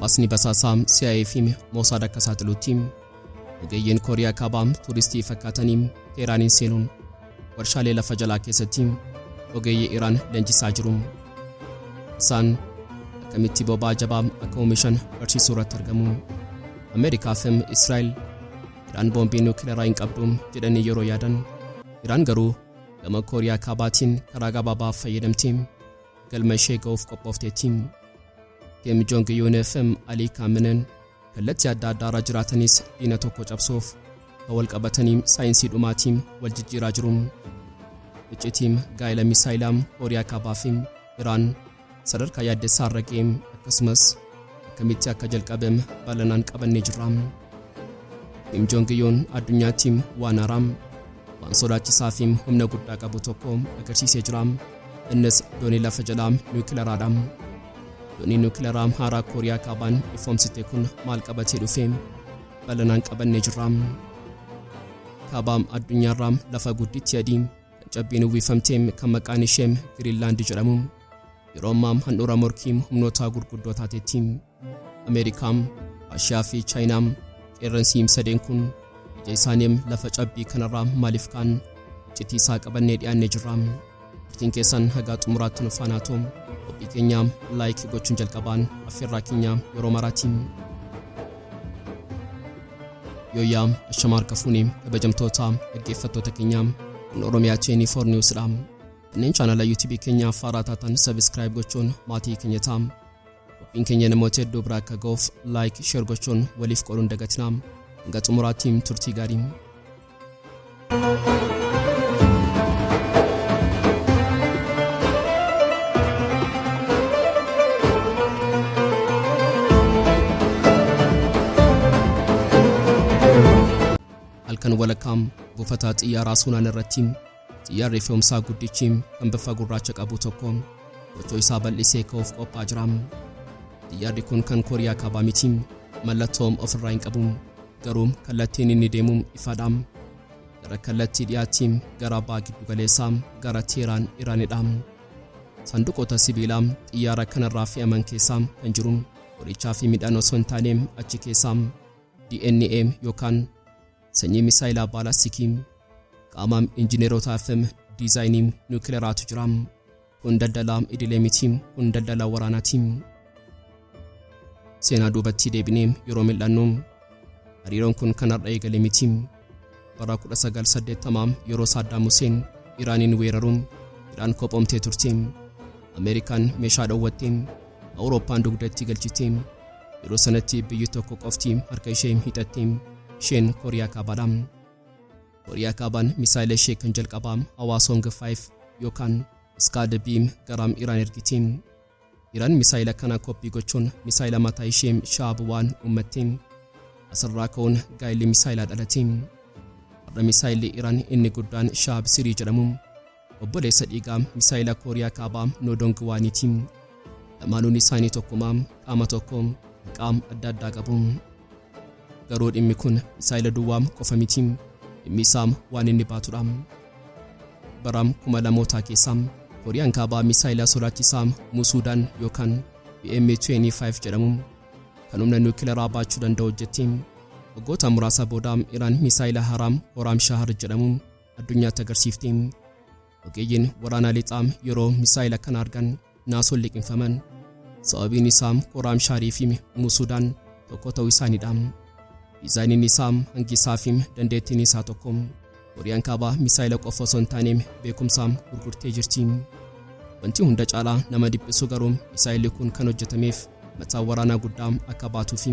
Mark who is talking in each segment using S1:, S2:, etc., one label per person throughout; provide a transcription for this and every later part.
S1: Gabaasni basaasaa CIA fi Mossad akka saaxiluutti ogeeyyiin Kooriyaa Kaabaa tuuristii fakkaatanii Teeraaniin seenuun warshaalee lafa jalaa keessatti ogeeyyii Iraan leenjisaa jiru. Isaan akkamitti boba'aa jabaa akka oomishan barsiisuu irratti argamu. Ameerikaa fi Israa'el Iraan boombii niwukilaraa hin qabdu jedhanii yeroo yaadan, Iraan garuu gama Kooriyaa Kaabaatiin karaa gabaabaa fayyadamtee galma ishee ga'uuf qophoofteetti. Kiim Jong Un fi Alii Kaaminen kallattii adda addaa jiraatanis diina tokko cabsuuf wal qabatanii saayinsii dhumaatiin wal jijjiiraa jiru. Iccitiin Gaa'ela Misaa'elaa Kooriyaa Kaabaa fi Iraan sadarkaa yaaddessaa irra ga'e akkasumas akkamitti akka jalqabame bal'inaan qabannee jirra. Kiim Jong Un addunyaatti waan haaraa waan sodaachisaa fi humna guddaa qabu tokko agarsiisee jira. Innis doonii lafa-jalaa niwukilaraadha. Doonii niwukilaraa haaraa Kooriyaa Kaabaan ifoomsite kun maal qabatee dhufe bal'inaan qabannee jirra. Kaabaan addunyaarraa lafa gudditti adii kan cabbiin uwwifamtee kan maqaan ishee Giriinlaand jedhamu yeroo ammaa handhuura morkii humnoota gurguddoo taateetti. Ameerikaa, Raashiyaa fi Chaayinaa qeerransi sadeen kun ija isaanii lafa cabbii kanarraa maaliif kaan iccitii isaa qabannee dhiyaannee jirra. Turtiin keessan haga xumuraatti nu faana ta'u qophii keenya laayik gochuun jalqabaan affeerraa keenya yeroo maraatti. Yooyaa ashamaar kafuuni kabajamtoota dhaggeeffattoota keenya Oromiyaa 24 Newsdha. Kanneen chaanala YouTube keenya Har'a taatan subscribe gochuun maatii keenya ta'aa. Qophiin keenya namoota hedduu biraa akka ga'uuf laayik share gochuun waliif qooduun dagatinaa. Hanga xumuraatti turtii gaarii. Halkan walakkaam buufata xiyyaaraa Suunaan irratti xiyyaarri fe'umsaa guddichi kan bifa gurraacha qabu tokko bocoo isaa bal'isee ka'uuf qophaa'aa jira. Xiyyaarri kun kan Kooriyaa Kaabaa miti. Mallattoo ofirraa hin qabu. Garuu kallattiin inni deemu ifaadha. Gara kallattii dhiyaatti gara Baha Giddu-galeessaa gara Teeraan Iraanidha. Sanduuqota sibiilaa xiyyaara kanarraa fe'aman keessaa kan jiru qorichaa fi midhaan osoo hin taane achi keessaa DNA yookaan sanyii misaa'elaa baalaastikii qaama injineerotaa fi diizaayinii niwukilaraatu jira. Kun daldala idilee miti, kun daldala waraanaati. Seenaa duubatti deebinee yeroo mil'annu hariiroon kun kan har'a eegale miti. Bara 1980 yeroo Saddam Hussein Iraanin weeraruun Iraan kophoomtee turte. Ameerikaan meeshaa dhoowwattee Awurooppaan dugdatti galchite. Yeroo sanatti biyyi tokko qofti harka ishee hidhatte. Isheen Kooriyaa Kaabaadha. Kooriyaa Kaabaan misaa'ila ishee kan jalqabaa Hwaasong 5 yookaan Scud Beam gara Iraan ergite. Iraan misaa'ila kana koppii gochuun misaa'ila mataa ishee Shaab waan uummatte. Asirraa ka'uun Gaa'elli Misaa'elaa dhalate. Har'a misaa'illi Iraan inni guddaan Shaab 3 jedhamu obboleessa dhiigaa misaa'ila Kooriyaa Kaabaa Noodong waaniiti. Lamaanuun isaanii tokkuma qaama tokko qaama adda addaa qabu. Garuu dhimmi kun misaa'ila duwwaa qofa miti. Dhimmi isaa waan inni baatudha. Bara 2000 keessa Kooriyaan Kaabaa misaa'ila sodaachisaa Musuudaan yookaan BM-25 jedhamu kan humna niwukilaraa baachuu danda'u hojjette. Waggoota muraasa booda Iraan misaa'ila haaraa Horaam Shahar jedhamu addunyaatti agarsiifte. Ogeeyyiin waraanaa lixaa yeroo misaa'ila kana argan naasoon liqinfaman. Sababiin isaa Horaam Shaharii fi Musuudaan tokko ta'uu isaaniidha. Diizaayiniin isaa hangi isaa fi dandeettiin isaa tokko. Kooriyaan Kaabaa misaa'ila qofa osoo hin taane beekumsaan gurgurtee jirti. Wanti hunda caalaa nama dhiphisu garuu misaa'illi kun kan hojjetameef mataa waraanaa guddaa akka baatuufi.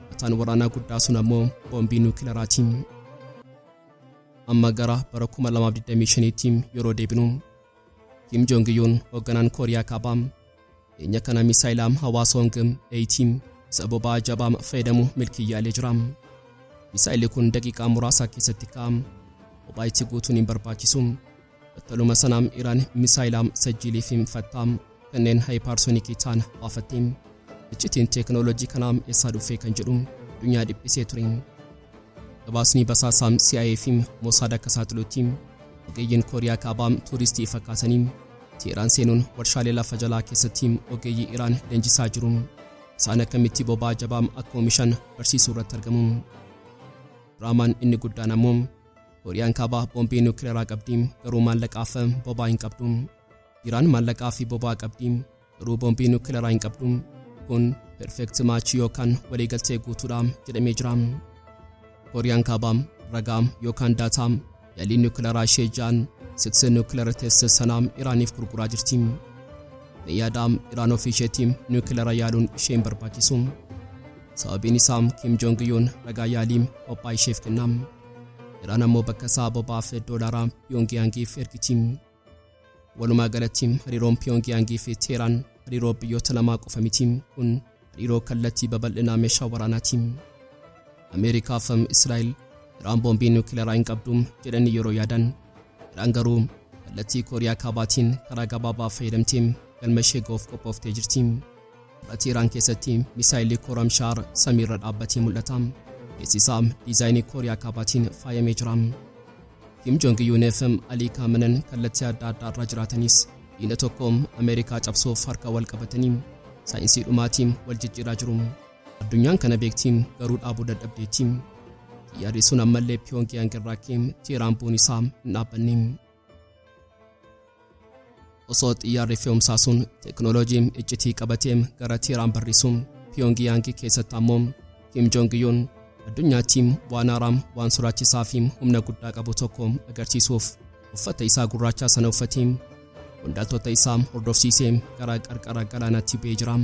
S1: Mataan waraanaa guddaa sun ammoo boombii niwukilaraati. Amma gara bara 2025tti yeroo deebinu Kiim Jong Un hoogganaan Kooriyaa Kaabaa eenyu kana misaa'ila Hwaasong 8 isa boba'aa jabaa fayyadamu milkiyyaalee jira. Misaa'illi kun daqiiqaa muraasa keessatti ka'am. Kophaa itti guutuun hin barbaachisu. Battaluma sanaan Iraan misaa'ila sajjiilii fi fattaam kanneen haayipaarsonikii ta'an baafatte. Iccitiin teeknooloojii kanaa eessaa dhufee kan jedhu addunyaa dhiphisee ture. Gabaasni basaasaa CIA fi Mossad akka saaxiluutti ogeeyyiin Kooriyaa Kaabaa tuuristii fakkaatanii Teeraan seenuun warshaalee lafa jalaa keessatti ogeeyyii Iraan leenjisaa jiru. isaan akkamitti boba'aa jabaa akka oomishan barsiisuu irratti argamu. Diraamaan inni guddaan ammoo Kooriyaan Kaabaa boombii niwukilaraa qabdi garuu maallaqaa fi boba'aa hin qabdu. Iraan maallaqaa fi boba'aa qabdi garuu boombii niwukilaraa hin qabdu. Kun perfect match yookaan waliigaltee guutuudha jedhamee jira. Kooriyaan Kaabaa ragaa yookaan daataa yaalii niwukilaraa ishee ja'an 6 niwukilaraa teessoo sanaa Iraaniif gurguraa jirti. Yaadaam Iraan ofii isheetiin niwukilaraa yaaluun ishee hin barbaachisu. Sababiin isaa Kiim Jong Un ragaa yaalii qophaa isheef kenna. Iraan ammoo bakka isaa boba'aa fi doolaaraa Pyongyaangiif ergiti. Walumaa galatti hariiroon Pyongyaangii fi Teheraan hariiroo biyyoota lamaa qofa miti. Kun hariiroo kallattii babal'inaa meeshaa waraanaati. Ameerikaa fi Israa'el Iraan boombii niwukilaraa hin qabdu jedhanii yeroo yaadan, Iraan garuu kallattii Kooriyaa Kaabaatiin karaa gabaabaa fayyadamtee galma ishee ga'uuf qophooftee jirti. Irratti Iraan keessatti misaa'illi Kooramshaar samiirra dhaabbatee mul'ata. Keessi isaa diizaayinii Kooriyaa Kaabaatiin faayamee jira. Kiim Jong Un fi Alii Kaamanan kallattii adda addaa irra jiraatanis diina tokko Ameerikaa cabsuuf harka wal qabatanii saayinsii dhumaatiin wal jijjiiraa jiru. Addunyaan kana beekti garuu dhaabuu dadhabdeetti. Xiyyaarri sun ammallee Pyongyang irraa Teheraan bu'uun isaa hin dhaabbanne. Osoo xiyyaarri fe'umsaa sun teeknooloojii iccitii qabatee gara Teheraan barrisu, Pyongyang keessatti ammoo Kiim Jong Un addunyaatti waan haaraa waan sodaachisaa fi humna guddaa qabu tokko agarsiisuuf uffata isaa gurraacha sana uffatee qondaaltota isaa hordofsiisee gara qarqara galaanaatti bu'ee jira.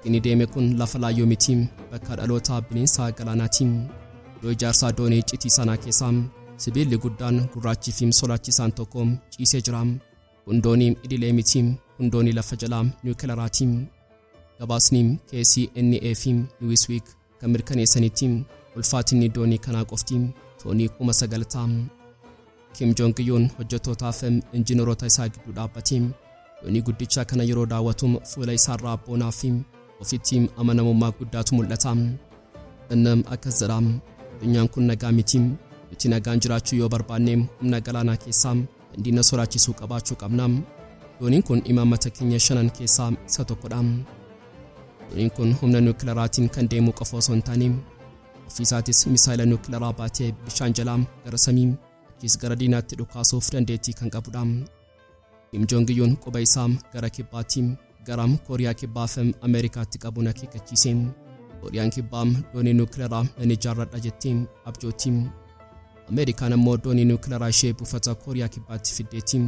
S1: Inni deeme kun lafa laayyoo miti, bakka dhaloota bineensa galaanaati. Iddoo ijaarsa doonii iccitii sanaa keessa sibiilli guddaan gurraachi fi sodaachisaan tokko ciisee jira. Kun doonii idilee miti, kun doonii lafa-jalaa niwukilaraati. Gabaasni KCNA fi Newsweek kan mirkaneessanitti ulfaatinni doonii kanaa qofti toonii 9,000. Kiim Jong Un hojjettootaa fi injiinaroota isaa gidduu dhaabbatee doonii guddicha kana yeroo daawwatu fuula isaarraa boonaa fi ofitti amanamummaa guddaatu mul'ata. Inni akkas jedha, addunyaan kun nagaa miti, nuti nagaan jiraachuu yoo barbaanne humna galaanaa keessaa diina sodaachisuu qabaachuu qabna. Dooniin kun imaammata keenya 5 keessaa isa tokkodha. Dooniin kun humna niwukilaraatiin kan deemu qofa osoo hin taane ofiisaatis misaa'ila niwukilaraa baatee bishaan jalaa gara samii achis gara diinaatti dhukaasuuf dandeettii kan qabudha. Kiim Jong Un quba isaa gara kibbaatti gara Kooriyaa Kibbaa fi Ameerikaatti qabuun akeekkachiise. Kooriyaan Kibbaa doonii niwukilaraa nan ijaarradha jettee abjootti. Ameerikaan ammoo doonii niwukilaraa ishee buufata Kooriyaa Kibbaatti fiddeetti.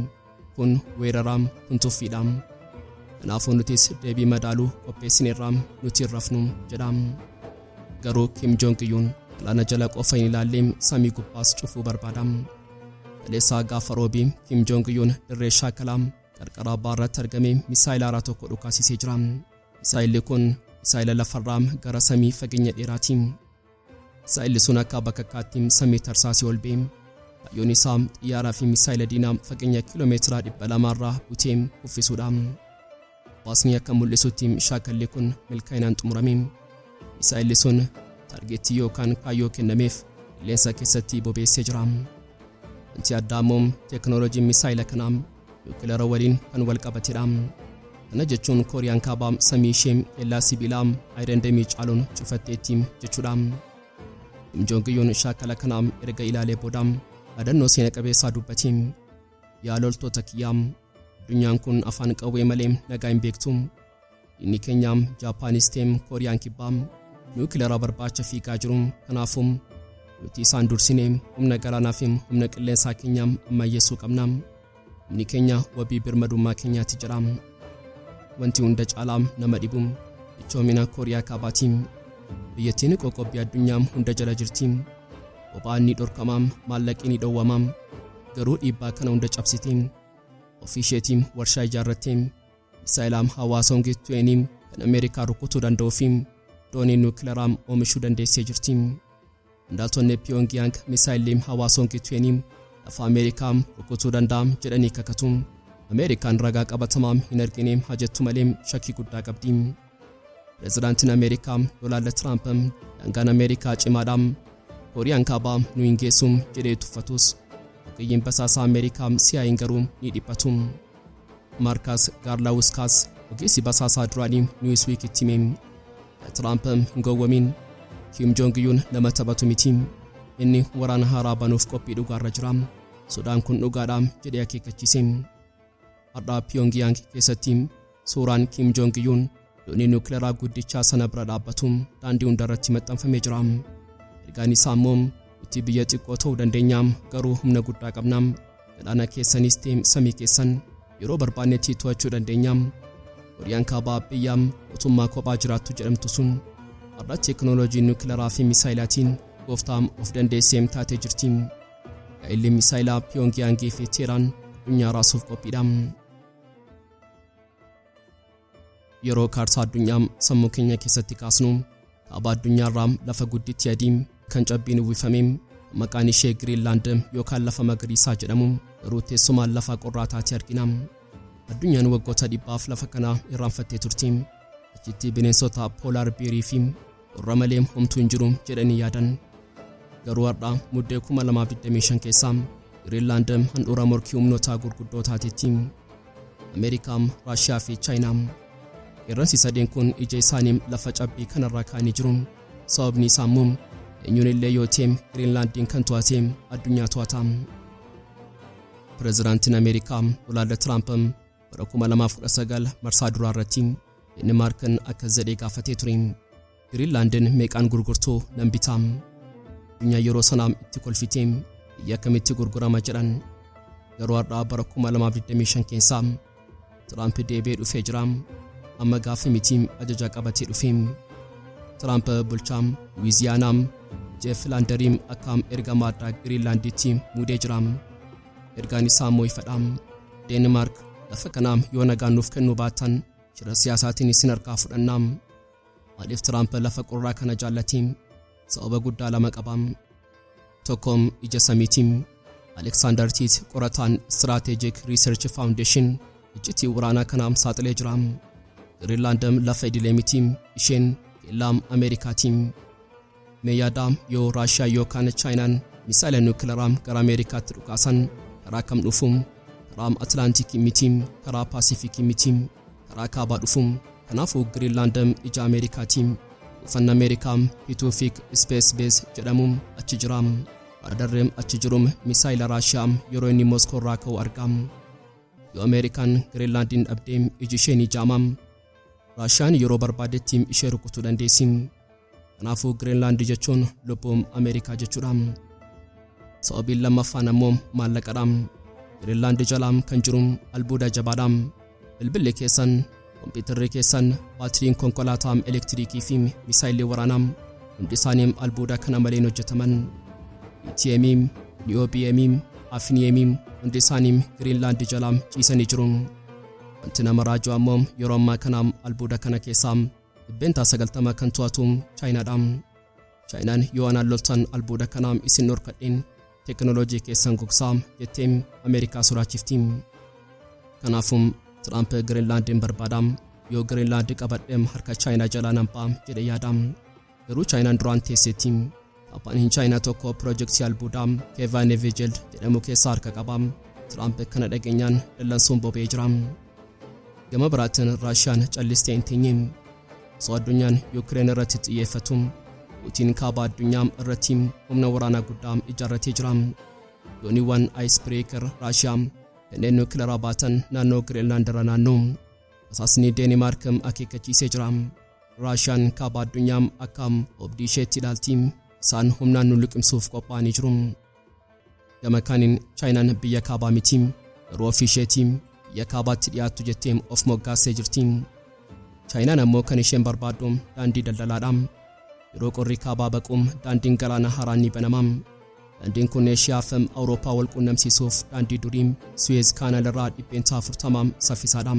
S1: Kun weeraraa kun tuffiidha. Kanaafuu nutis deebii madaaluu qopheessineerra nuti rafnu jedha. Garuu Kiim Jong Un galaana jala qofa hin ilaallee samii gubbaas cufuu barbaada. Kaleessaa gaafa roobii Kiim Jong Un dirree shaakalaa qarqara baarratti argamee misaa'ila haaraa tokko dhukaasisee jira. Misaa'illi kun misaa'ila lafarraa gara samii fageenya dheeraati. Misaa'illi sun akka bakakkaatti samii tarsaasee ol ba'e. Kaayyoon isaa xiyyaaraa fi misaa'ila diinaa fageenya kiiloomeetira 200 irraa butee uffisuudha. Baasni akka mul'isutti shaakalli kun milkaa'inaan xumurame. Misaa'illi sun taargeettii yookaan kaayyoo kennameef qilleensa keessatti bobeessee jira. Wanti addaa immoo teeknooloojiin misaa'ila kanaa niwukilaraa waliin kan wal qabatedha. Kana jechuun Kooriyaan Kaabaa samii ishee kellaa sibiilaa ayirandamii caaluun cufatteetti jechuudha. Kiim Jong Un shaakala kanaa erga ilaalee booda dhaadannoo seena qabeessaa dubbatee, yaa loltoota kiyyaa, addunyaan kun afaan qawwee malee nagaa hin beektu. Inni keenya Jaapaanis ta'e Kooriyaan Kibbaa niwukilaraa barbaacha fiigaa jiru. Kanaafuu nuti isaan dursinee humna galaanaa fi humna qilleensaa keenya ammayyeessuu qabna. Humni keenya wabii birmadummaa keenyaatti jira. Wanti hunda caalaa nama dhibu ichoomina Kooriyaa Kaabaati. Biyyattiin qoqqobbii addunyaa hunda jala jirti. Boba'aan ni dhorkama, maallaqni ni dhowwama. Garuu dhiibbaa kana hunda cabsitee ofii isheetiin warshaa ijaarrattee misaa'ila hawaasa hongeettu'eenii kan Ameerikaa rukutuu danda'uu fi doonii niwukilaraa oomishuu dandeessee jirti. Qondaaltonni Pyongyang misaa'illi hawaasa hongeettu'eenii lafa Ameerikaa rukutuu danda'a jedhanii kakatu. Ameerikaan ragaa qabatamaa hin argine hajjattu malee shakkii guddaa qabdi. Pireezidaantiin Ameerikaa Doonaald Tiraamp daangaan Ameerikaa cimaadha, Kooriyaan Kaabaa nu hin geessu jedhee tuffatus ogeeyyiin basaasaa Ameerikaa CIA'n garuu ni dhiphatu. Maarkas Gaarlaawuskaas ogeessi basaasaa duraanii Newsweekitti hime Trump hin gowwoomin. Kiim Jong Un nama taphatu miti. Inni waraana haaraa banuuf qophii dhugaarra jira. Sodaan kun dhugaadha jedhee akeekkachiise. Har'a Pyongyang keessatti suuraan Kiim Jong Un doonii Niwukilaraa guddichaa sana bira dhaabbatu daandii hundarratti maxxanfamee jira. Ergaan isaa immoo nuti biyya xiqqoo ta'uu dandeenya garuu humna guddaa qabna. Galaana keessanis ta'e samii keessan yeroo barbaannetti to'achuu dandeenya. Kooriyaan Kaabaa biyya mootummaa kophaa jiraattu jedhamtu sun har'a teeknooloojii niwukilaraa fi misaa'ilaatiin gooftaa of dandeessee taatee jirti. Gaa'elli Misaa'elaa Pyongyang fi Teheraan addunyaa raasuuf qophiidha. Yeroo kaartaa addunyaa sammuu keenya keessatti kaasnu kaaba addunyaarraa lafa gudditti adii kan cabbiin uwwifame maqaan ishee Greenland yookaan lafa magariisaa jedhamu garuu teessumaan lafa qorraa taate argina. Addunyaan waggoota dhibbaaf lafa kana irraanfattee turti. Iccitii bineensota poolaar beerii fi qorra malee homtuu hin jiru jedhanii yaadan. Garuu har'a muddee 2025 keessa Greenland handhuura morkii humnoota gurguddoo taatetti. Ameerikaa, Raashiyaa fi Chaayinaa. Irransi sadeen kun ija isaanii lafa cabbii kanarraa kaa'anii jiru. Sababni isaa immoo eenyuun illee yoo ta'e Greenlandiin kan to'ate addunyaa to'ata. Pireezidaantiin Ameerikaa Doonaald Tiraamp bara 2019 marsaa duraa irratti Deenimaarkin akka jedhee gaafatee ture. Greenlandin meeqaan gurgurtuu nan bitaa? Addunyaa yeroo sanaa itti kolfitee biyya akkamitti gurgurama jedhan. Garuu har'a bara 2025 keessa Tiraamp deebi'ee dhufee jira. Amma gaafa miti ajaja qabatee dhufe. Tiraamp bulchaa Luwiziyaanaa Jeef Laandariin akka ergamaa addaa Greenlanditti muudee jira. Ergaan isaa immoo ifadha. Deenimaark lafa kana yoo nagaan nuuf kennuu baattan shira siyaasaatiin isin harkaa fudhannaa. Maaliif Tiraamp lafa qorraa kana jaallate? Sababa guddaa lama qaba. Tokko ija samiiti. Alexander Tiit qorataan Strategic Research Foundation iccitii waraanaa kana saaxilee jira. Greenland lafa idilee miti isheen keellaa Ameerikaati. Meeyaada yoo Raashiyaa yookaan Chaayinaan misaa'ila niwukilaraa gara Ameerikaatti dhukaasan karaa kam dhufu? Karaa Atlaantikii miti, karaa Paasifikii miti, karaa kaabaa dhufu. Kanaafuu Greenland ija Ameerikaati. Uffanni Ameerikaa Pituufik Space Base jedhamu achi jira. Radarri achi jiru misaa'ila Raashiyaa yeroo inni Moskoo irraa ka'u argama. Yoo Ameerikaan Greenlandin dhabdee iji ishee ni jaama. Raashiyaan yeroo barbaadetti ishee rukutuu dandeessi. Kanaafuu Greenland jechuun lubbuu Ameerikaa jechuudha. Sababiin lammaffaan ammoo maallaqadha. Greenland jalaan kan jiru albuuda jabaadha. Bilbilli keessan, kompiitarri keessan, baatiriin konkolaataa elektiriikii fi misaa'illi waraanaa hundi isaanii albuuda kana maleen hojjetaman. Lithium, Niobium, Hafnium hundi isaanii Greenland jalaan ciisanii jiru. Wanti nama raajuu ammoo yeroo ammaa kana albuuda kana keessaa 90% kan to'atu Chaayinaadha. Chaayinaan yoo anaan loltan albuuda kana isin dhorkadheen teeknooloojii keessan gogsaa jettee Ameerikaa sodaachifti. Kanaafuu Tiraamp Greenlandin barbaada. Yoo Greenland qabadhee harka Chaayinaa jalaa nan ba'a jedhee yaada. Garuu Chaayinaan duraan teesseetti. Kaampaaniin Chaayinaa tokko piroojeektii albuudaa Keevaanevejeld jedhamu keessaa harka qaba. Tiraamp kana dhageenyaan dallansuun boba'ee jira. Gama biraatiin Raashiyaan callistee hin teenye. Osoo addunyaan Yuukireen irratti xiyyeeffatu Puutiin kaaba addunyaa irratti humna waraanaa guddaa ijaarratee jira. Dooniiwwan Icebreaker Raashiyaa kanneen niwukilaraa baatan naannoo Greenland irra naannoo. Asaasni Deenimaark akeekkachiisee jira. Raashiyaan kaaba addunyaa akka obdii isheetti ilaalti. Isaan humnaan nu liqimsuuf qophaa'anii jiru. Gama kaaniin Chaayinaan biyya kaabaa miti. Yeroo ofii isheetii biyya kaabaatti dhiyaattu jettee of moggaasee jirti. Chaayinaan ammoo kan isheen barbaaddu daandii daldalaadha. Yeroo qorri kaabaa baquum daandiin galaana haaraan ni banama. Daandiin kun Eeshiyaa fi Awurooppaa wal quunnamsiisuuf daandii durii Suez Kaanaal irraa 40 saffisaadha.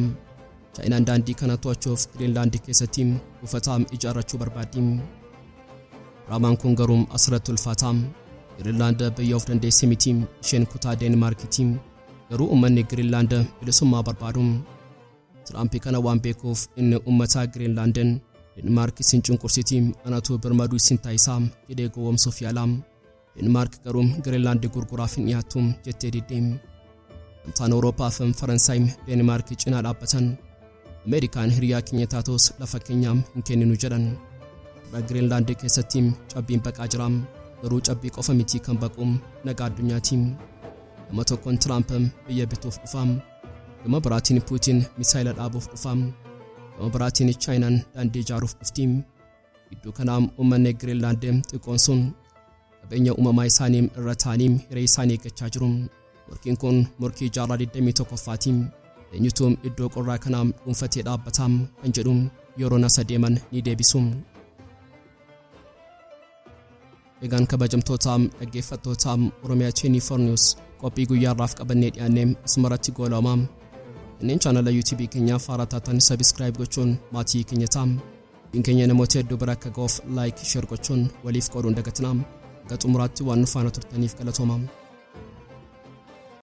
S1: Chaayinaan daandii kana to'achuuf Greenland keessatti buufata ijaarrachuu barbaaddi. Raamaan kun garuu asirratti ulfaata. Greenland biyya of dandeesse miti, isheen kutaa Deenimaarkiiti. Garuu uummanni Greenland bilisummaa barbaadu. Tiraamp kana waan beekuuf inni uummata Greenlandin Deenimaark isin cunqursiti anatu birmaduu isin taayisaa jedhee gowwoomsuuf yaala. Deenimaark garuu Greenland gurguraaf hin dhiyaattu jettee didde. Gamtaan Awurooppaa fi Faransaay Deenimaark cinaa dhaabbatan. Ameerikaan hiriyaa keenya taatos lafa keenya hin kenninu jedhan. har'a Greenland keessatti cabbiin baqaa jira. Garuu cabbii qofa miti kan baquum nagaa addunyaati. Nama tokkoon Trump biyya bituuf dhufa. Gama biraatiin Putin misaa'ila dhaabuuf dhufa. Gama biraatiin Chaayinaan daandii ijaaruuf dhufti. Gidduu kanaan uummanni Greenland xiqqoon sun qabeenya uumamaa isaanii irra taa'anii hiree isaanii eeggachaa jiru. Morkiin kun morkii jaarraa 21ffaati. Eenyutu iddoo qorraa kanaa dhuunfatee dhaabbataa kan jedhu yeroo nasa deeman ni deebisu. Egaan kabajamtoota dhaggeeffattoota Oromiyaa 24 News qophii guyyaarraaf qabannee dhiyaannee asumarratti goolama. Kanneen chaanala YouTube keenyaaf haaraa taatan subscribe gochuun maatii keenya ta'aa. Keenya namoota hedduu bira akka ga'uuf like share gochuun waliif qooduun dagatinaa. Gaxumuraatti waan nu faana turtaniif galatooma.